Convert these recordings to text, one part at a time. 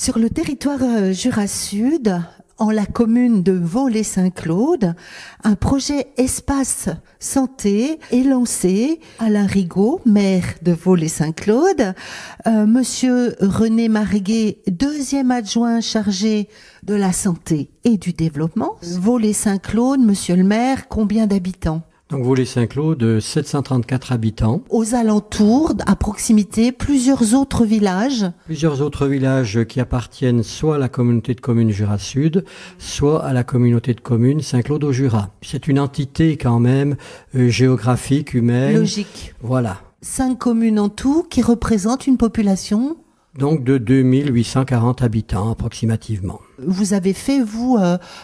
Sur le territoire Jura Sud, en la commune de Vaux-les-Saint-Claude, un projet espace santé est lancé. Alain Rigaud, maire de Vaux-les-Saint-Claude, Monsieur René Marguet, deuxième adjoint chargé de la santé et du développement. Vaux-les-Saint-Claude, monsieur le maire, combien d'habitants? Donc Vaux-les-Saint-Claude, 734 habitants. Aux alentours, à proximité, plusieurs autres villages. Plusieurs autres villages qui appartiennent soit à la communauté de communes Jura Sud, soit à la communauté de communes Saint-Claude au Jura. C'est une entité quand même géographique, humaine. Logique. Voilà. 5 communes en tout qui représentent une population donc de 2840 habitants approximativement. Vous avez fait, vous,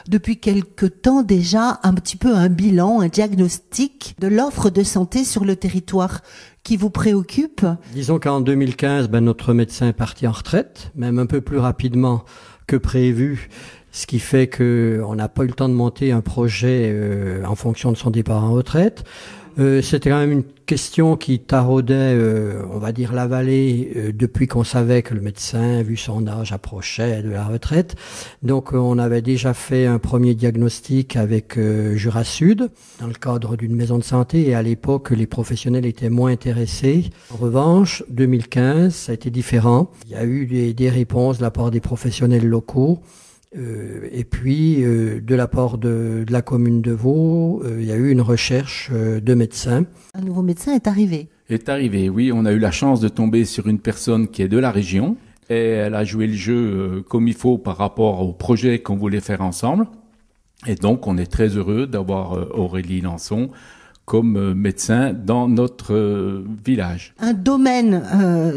depuis quelque temps déjà, un petit peu un bilan, un diagnostic de l'offre de santé sur le territoire qui vous préoccupe? Disons qu'en 2015, notre médecin est parti en retraite, même un peu plus rapidement que prévu, ce qui fait qu'on n'a pas eu le temps de monter un projet en fonction de son départ en retraite. C'était quand même une question qui taraudait, on va dire, la vallée depuis qu'on savait que le médecin, vu son âge, approchait de la retraite. Donc on avait déjà fait un premier diagnostic avec Jura Sud dans le cadre d'une maison de santé et à l'époque les professionnels étaient moins intéressés. En revanche, 2015, ça a été différent. Il y a eu des réponses de la part des professionnels locaux. Et puis, de la part de la commune de Vaud, il y a eu une recherche de médecins. Un nouveau médecin est arrivé. Est arrivé, oui. On a eu la chance de tomber sur une personne qui est de la région. Et elle a joué le jeu comme il faut par rapport au projet qu'on voulait faire ensemble. Et donc, on est très heureux d'avoir Aurélie Lançon comme médecin dans notre village. Un domaine,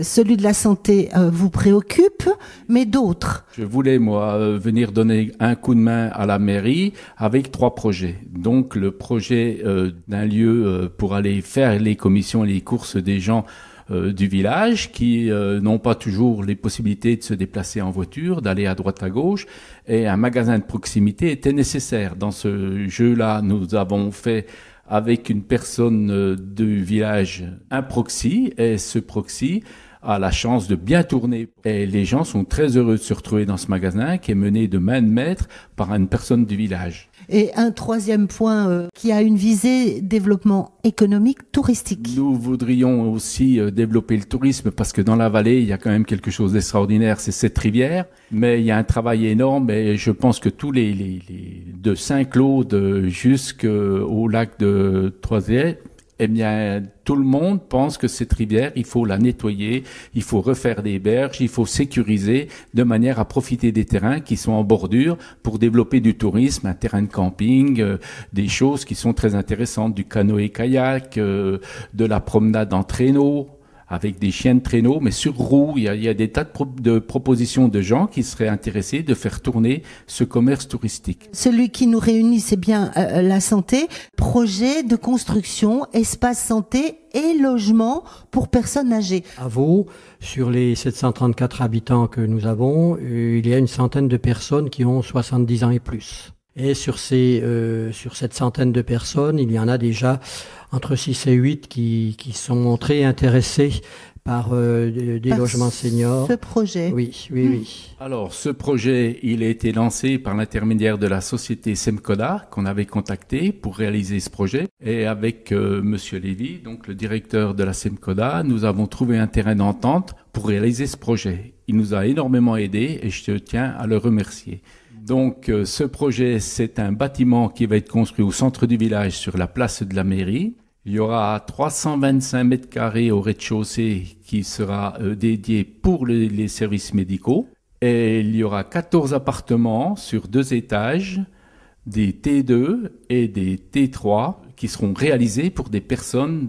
celui de la santé, vous préoccupe, mais d'autres? Je voulais, moi, venir donner un coup de main à la mairie avec 3 projets. Donc, le projet d'un lieu pour aller faire les commissions et les courses des gens du village qui n'ont pas toujours les possibilités de se déplacer en voiture, d'aller à droite à gauche, et un magasin de proximité était nécessaire. Dans ce jeu-là, nous avons fait avec une personne du village un proxy, et ce proxy a la chance de bien tourner. Et les gens sont très heureux de se retrouver dans ce magasin qui est mené de main de maître par une personne du village. Et un troisième point qui a une visée développement économique, touristique. Nous voudrions aussi développer le tourisme parce que dans la vallée, il y a quand même quelque chose d'extraordinaire, c'est cette rivière. Mais il y a un travail énorme et je pense que tous les de Saint-Claude jusqu'au lac de Troisier, eh bien, tout le monde pense que cette rivière, il faut la nettoyer, il faut refaire des berges, il faut sécuriser de manière à profiter des terrains qui sont en bordure pour développer du tourisme, un terrain de camping, des choses qui sont très intéressantes, du canoë-kayak, de la promenade en traîneau, avec des chiens de traîneau, mais sur roue. Il y a des tas de propositions de gens qui seraient intéressés de faire tourner ce commerce touristique. Celui qui nous réunit, c'est bien la santé. Projet de construction, espace santé et logement pour personnes âgées. À Vaud, sur les 734 habitants que nous avons, il y a une centaine de personnes qui ont 70 ans et plus. Et sur cette centaine de personnes, il y en a déjà entre 6 et 8 qui sont très intéressés par des logements seniors. Ce projet. Oui. Alors, ce projet, il a été lancé par l'intermédiaire de la société Semcoda, qu'on avait contacté pour réaliser ce projet. Et avec Monsieur Lévy, donc le directeur de la Semcoda, nous avons trouvé un terrain d'entente pour réaliser ce projet. Il nous a énormément aidés et je tiens à le remercier. Donc, ce projet, c'est un bâtiment qui va être construit au centre du village sur la place de la mairie. Il y aura 325 mètres carrés au rez-de-chaussée qui sera dédié pour les services médicaux. Et il y aura 14 appartements sur 2 étages, des T2 et des T3 qui seront réalisés pour des personnes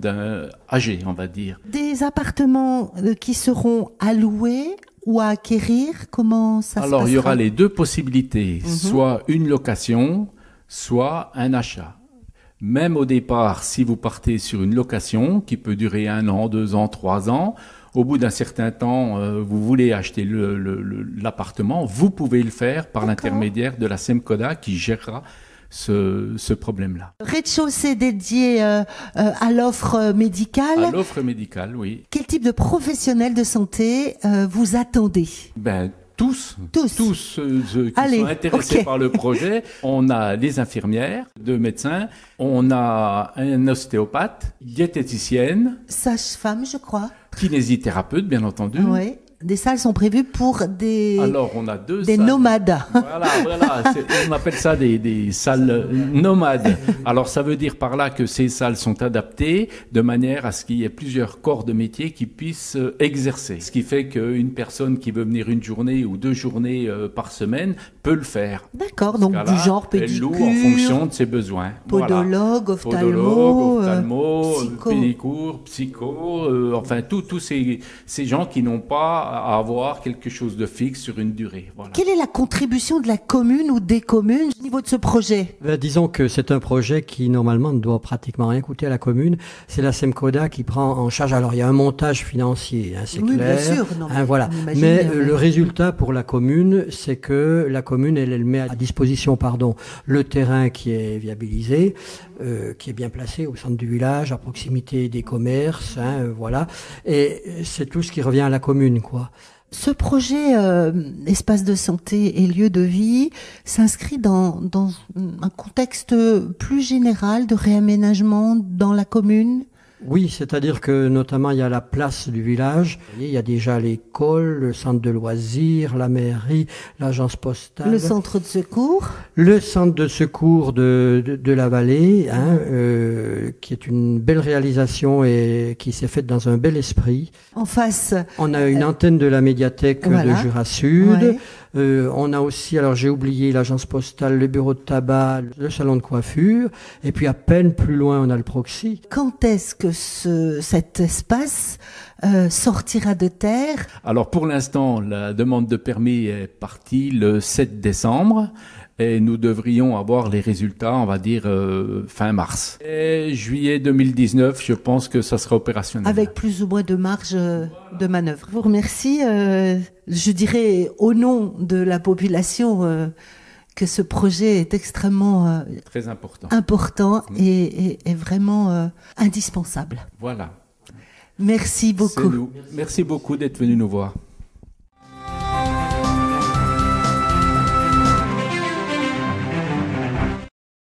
âgées, on va dire. Des appartements qui seront alloués ou à acquérir, comment ça se passera? Alors, il y aura les 2 possibilités, soit une location, soit un achat. Même au départ, si vous partez sur une location qui peut durer 1 an, 2 ans, 3 ans, au bout d'un certain temps, vous voulez acheter l'appartement, vous pouvez le faire par l'intermédiaire de la Semcoda qui gérera ce problème-là. Rez-de-chaussée dédié à l'offre médicale. À l'offre médicale, oui. Quel type de professionnel de santé vous attendez? Tous ceux qui Allez, sont intéressés par le projet. On a les infirmières, 2 médecins, on a un ostéopathe, diététicienne, Sage-femme, je crois. kinésithérapeute, bien entendu. Oui. Des salles sont prévues pour des Alors, on a des salles. nomades. Voilà, on appelle ça des salles nomades. Alors, ça veut dire par là que ces salles sont adaptées de manière à ce qu'il y ait plusieurs corps de métier qui puissent exercer. Ce qui fait qu'une personne qui veut venir 1 journée ou 2 journées par semaine peut le faire. D'accord, donc du genre Elle loue pédicure, en fonction de ses besoins. podologue, Ophtalmo, psycho. pédicure, psycho, enfin tous ces gens qui n'ont pas à avoir quelque chose de fixe sur une durée. Voilà. Quelle est la contribution de la commune ou des communes au niveau de ce projet? Disons que c'est un projet qui normalement ne doit pratiquement rien coûter à la commune. C'est la SEMCODA qui prend en charge. Alors il y a un montage financier, c'est Oui, clair. bien sûr. Non, Voilà. on imagine Mais bien, le résultat pour la commune, c'est que la commune, elle met à disposition, le terrain qui est viabilisé, qui est bien placé au centre du village, à proximité des commerces, voilà. Et c'est tout ce qui revient à la commune, quoi. Ce projet espace de santé et lieu de vie s'inscrit dans un contexte plus général de réaménagement dans la commune. Oui, c'est-à-dire que notamment il y a la place du village, il y a déjà l'école, le centre de loisirs, la mairie, l'agence postale, Le centre de secours. le centre de secours de la vallée, qui est une belle réalisation et qui s'est faite dans un bel esprit. En face, On a une antenne de la médiathèque voilà. de Jura Sud. Ouais. On a aussi, alors j'ai oublié, l'agence postale, le bureau de tabac, le salon de coiffure. Et puis à peine plus loin, on a le proxy. quand est-ce que cet espace sortira de terre? Alors pour l'instant, la demande de permis est partie le 7 décembre. Et nous devrions avoir les résultats, on va dire, fin mars. Et juillet 2019, je pense que ça sera opérationnel. Avec plus ou moins de marge de manœuvre. Je vous remercie, je dirais au nom de la population, que ce projet est extrêmement Très important. important et vraiment indispensable. Voilà. Merci beaucoup. C'est nous. Merci beaucoup d'être venu nous voir.